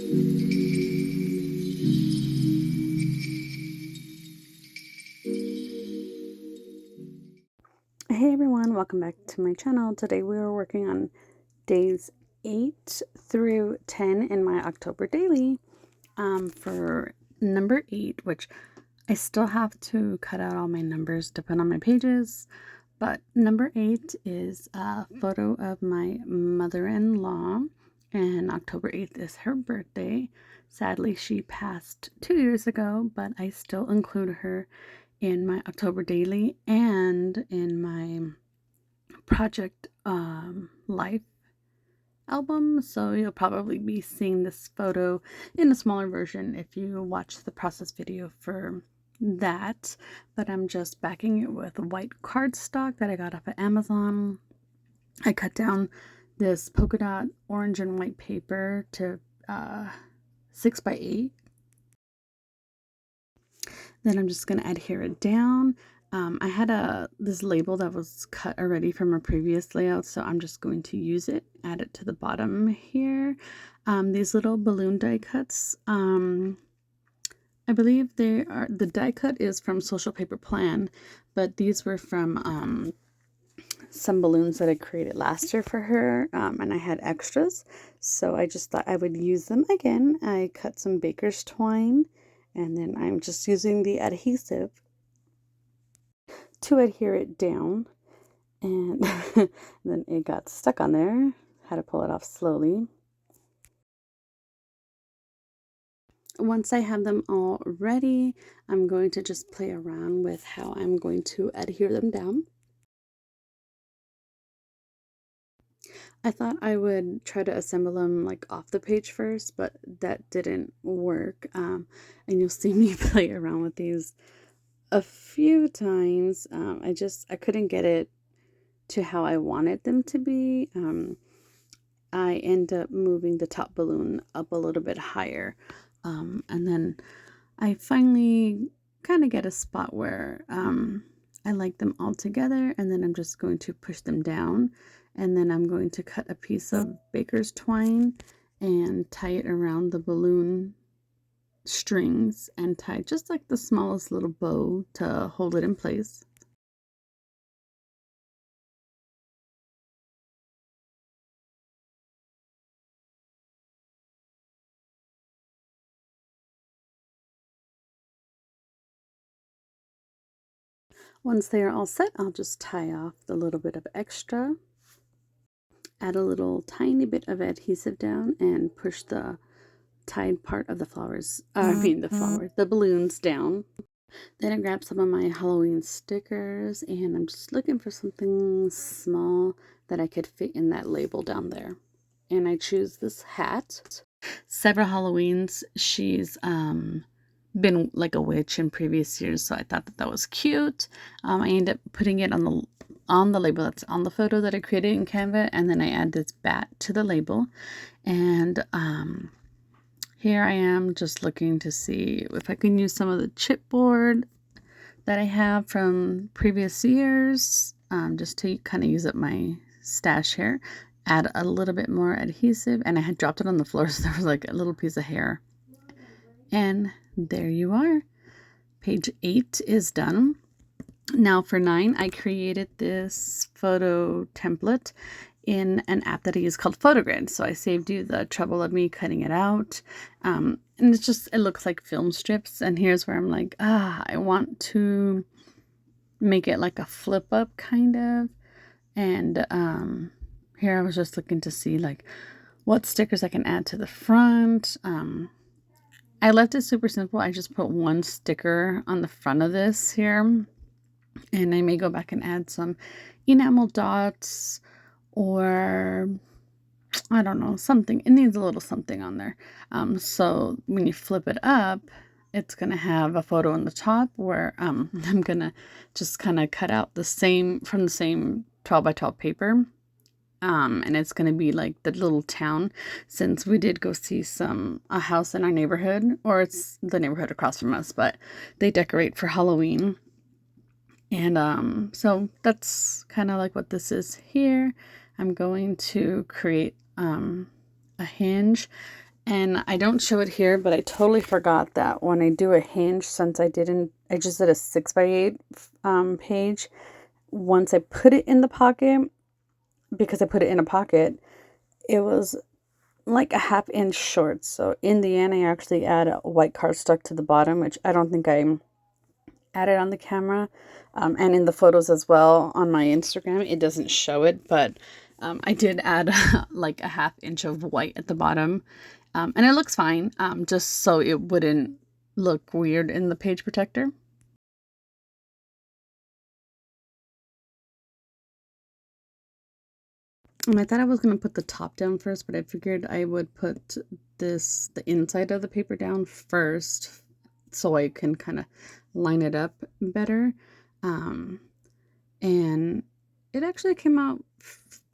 Hey everyone, welcome back to my channel. Today we are working on days 8 through 10 in my October daily. For number 8, which I still have to cut out all my numbers to put on my pages, but number 8 is a photo of my mother-in-law, and October 8th is her birthday. Sadly, she passed 2 years ago, but I still include her in my October daily and in my project life album. So you'll probably be seeing this photo in a smaller version if you watch the process video for that. But I'm just backing it with white cardstock that I got off of Amazon. I cut down this polka dot orange and white paper to 6x8. Then I'm just going to adhere it down. I had this label that was cut already from a previous layout, so I'm just going to use it, add it to the bottom here. These little balloon die cuts, I believe the die cut is from Social Paper Plan, but these were from some balloons that I created last year for her, and I had extras, so I just thought I would use them again. I cut some baker's twine, and then I'm just using the adhesive to adhere it down, and then it got stuck on there. Had to pull it off slowly. Once I have them all ready, I'm going to just play around with how I'm going to adhere them down. I thought I would try to assemble them like off the page first, but that didn't work. And you'll see me play around with these a few times. I couldn't get it to how I wanted them to be. I end up moving the top balloon up a little bit higher. And then I finally kind of get a spot where I like them all together, and then I'm just going to push them down, and then I'm going to cut a piece of baker's twine and tie it around the balloon strings and tie just like the smallest little bow to hold it in place. Once they are all set, I'll just tie off the little bit of extra, add a little tiny bit of adhesive down, and push the tied part of the flowers, the balloons down. Then I grabbed some of my Halloween stickers, and I'm just looking for something small that I could fit in that label down there. And I choose this hat. Several Halloweens, she's been like a witch in previous years, so I thought that was cute. I ended up putting it on the label that's on the photo that I created in Canva, and then I add this bat to the label. And here I am just looking to see if I can use some of the chipboard that I have from previous years, just to kind of use up my stash here. Add a little bit more adhesive, and I had dropped it on the floor, so there was like a little piece of hair. And there you are. Page 8 is done. Now for 9, I created this photo template in an app that I use called Photogrid. So I saved you the trouble of me cutting it out. And it looks like film strips. And here's where I'm like, I want to make it like a flip up kind of. And here I was just looking to see like what stickers I can add to the front. I left it super simple. I just put one sticker on the front of this here. And I may go back and add some enamel dots, or I don't know, something. It needs a little something on there. So when you flip it up, it's going to have a photo on the top where I'm going to just kind of cut out from the same 12 by 12 paper. And it's going to be like the little town, since we did go see a house in our neighborhood, or it's the neighborhood across from us, but they decorate for Halloween. And so that's kind of like what this is here. I'm going to create a hinge, And I don't show it here, but I totally forgot that when I do a hinge, since I just did a 6x8 page, once I put it in the pocket, because I put it in a pocket, it was like a ½ inch short. So in the end, I actually add a white cardstock to the bottom, which I don't think I added on the camera. And in the photos as well on my Instagram, it doesn't show it, but I did add like a ½ inch of white at the bottom. And it looks fine, just so it wouldn't look weird in the page protector. And I thought I was going to put the top down first, but I figured I would put the inside of the paper down first so I can kind of line it up better. And it actually came out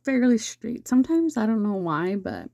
fairly straight. Sometimes I don't know why, but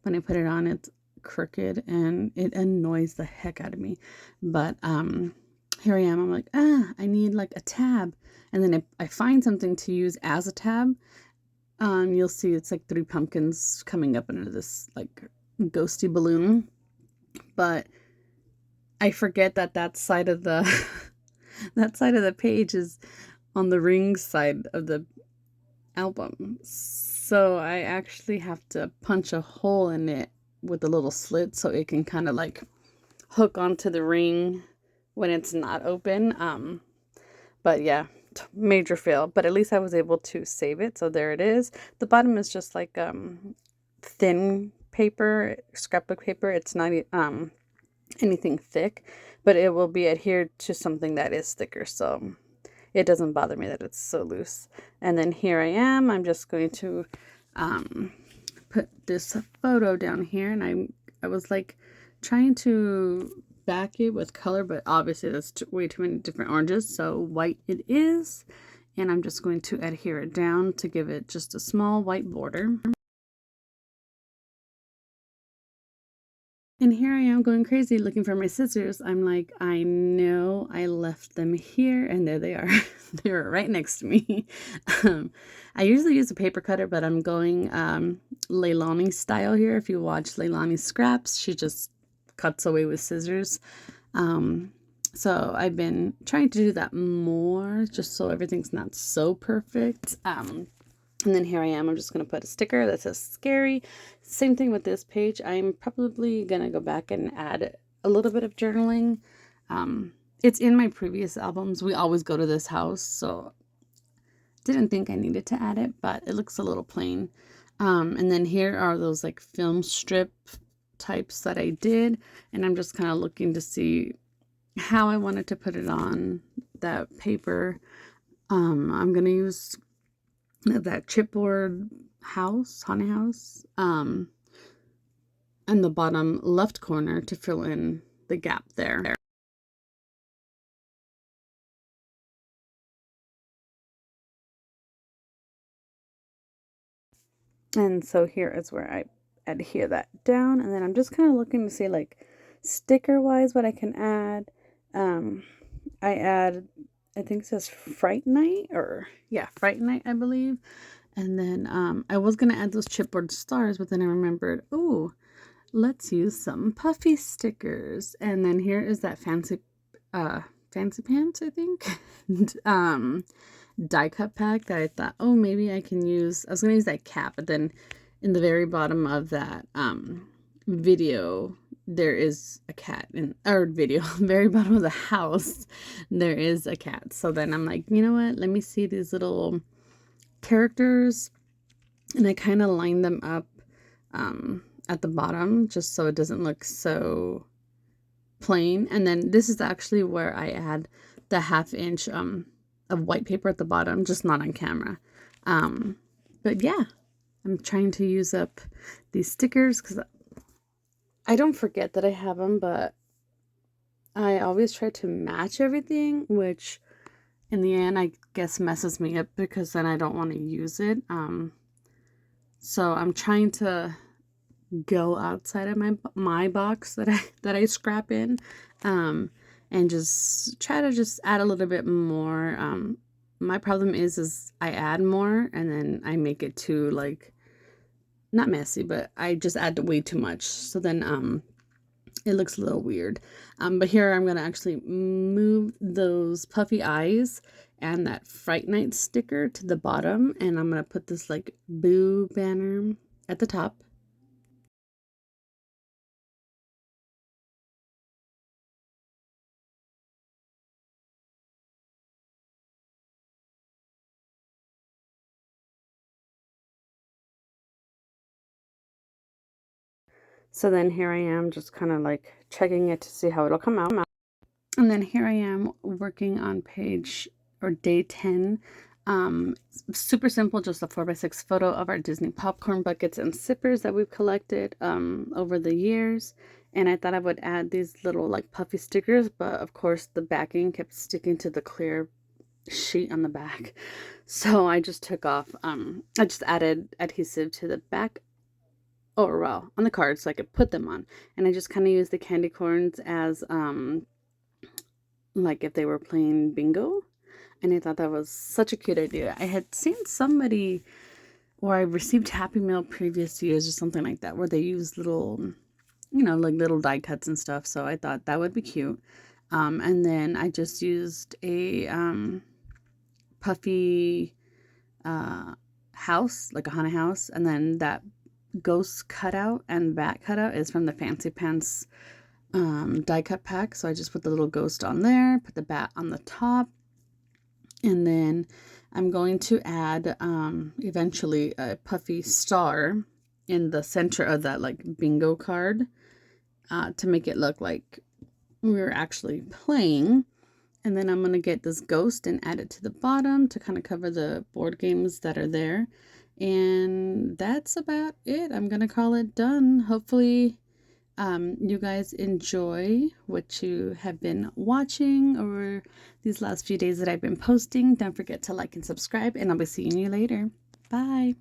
when I put it on, it's crooked and it annoys the heck out of me. But here I am. I'm like, I need like a tab. And then I find something to use as a tab. You'll see it's like 3 pumpkins coming up under this like ghosty balloon. But I forget that side of the that side of the page is on the ring side of the album. So I actually have to punch a hole in it with a little slit so it can kind of like hook onto the ring when it's not open. But yeah, major fail, but at least I was able to save it. So there it is. The bottom is just like thin paper, scrapbook paper. It's not anything thick, but it will be adhered to something that is thicker, so it doesn't bother me that it's so loose. And then here I am. I'm just going to put this photo down here, and I was like trying to back it with color, but obviously that's way too many different oranges, so white it is. And I'm just going to adhere it down to give it just a small white border. And here I am going crazy looking for my scissors. I'm like, I know I left them here, and there they are. They were right next to me. I usually use a paper cutter, but I'm going Leilani style here. If you watch Leilani's scraps, she just cuts away with scissors. So I've been trying to do that more, just so everything's not so perfect. And then here I am. I'm just going to put a sticker that says scary. Same thing with this page. I'm probably going to go back and add a little bit of journaling. It's in my previous albums. We always go to this house, so didn't think I needed to add it, but it looks a little plain. And then here are those like film strip types that I did, and I'm just kind of looking to see how I wanted to put it on that paper. I'm going to use that chipboard house, honey house, in the bottom left corner to fill in the gap there. And so here is where I adhere that down, and then I'm just kind of looking to see like sticker wise what I can add. I think it says Fright Night, or yeah, Fright Night, I believe. And then I was gonna add those chipboard stars, but then I remembered, oh, let's use some puffy stickers. And then here is that fancy pants, I think, die cut pack that I thought, oh, maybe I can use. I was gonna use that cap, but then in the very bottom of that video, there is a cat in our video. Very bottom of the house, there is a cat. So then I'm like, you know what? Let me see these little characters, and I kind of line them up at the bottom just so it doesn't look so plain. And then this is actually where I add the ½ inch of white paper at the bottom, just not on camera. But yeah, I'm trying to use up these stickers because I don't forget that I have them, but I always try to match everything, which in the end I guess messes me up because then I don't want to use it. So I'm trying to go outside of my box that I scrap in, and just try to just add a little bit more. My problem is I add more and then I make it too like not messy, but I just add way too much. So then it looks a little weird. But here I'm going to actually move those puffy eyes and that Fright Night sticker to the bottom. And I'm going to put this like boo banner at the top. So then here I am just kind of like checking it to see how it'll come out. And then here I am working on page or day 10. Super simple, just a 4x6 photo of our Disney popcorn buckets and sippers that we've collected over the years. And I thought I would add these little like puffy stickers, but of course the backing kept sticking to the clear sheet on the back. So I just took off, I just added adhesive to the back, or well, on the cards so I could put them on. And I just kind of used the candy corns as like if they were playing bingo. And I thought that was such a cute idea. I had seen somebody, or I received Happy Meal previous years or something like that, where they use little, like little die cuts and stuff. So I thought that would be cute. And then I just used a puffy house, like a haunted house. And then that ghost cutout and bat cutout is from the Fancy Pants die cut pack. So I just put the little ghost on there, put the bat on the top, and then I'm going to add eventually a puffy star in the center of that like bingo card to make it look like we're actually playing. And then I'm going to get this ghost and add it to the bottom to kind of cover the board games that are there. And that's about it. I'm going to call it done. Hopefully you guys enjoy what you have been watching over these last few days that I've been posting. Don't forget to like and subscribe, and I'll be seeing you later. Bye.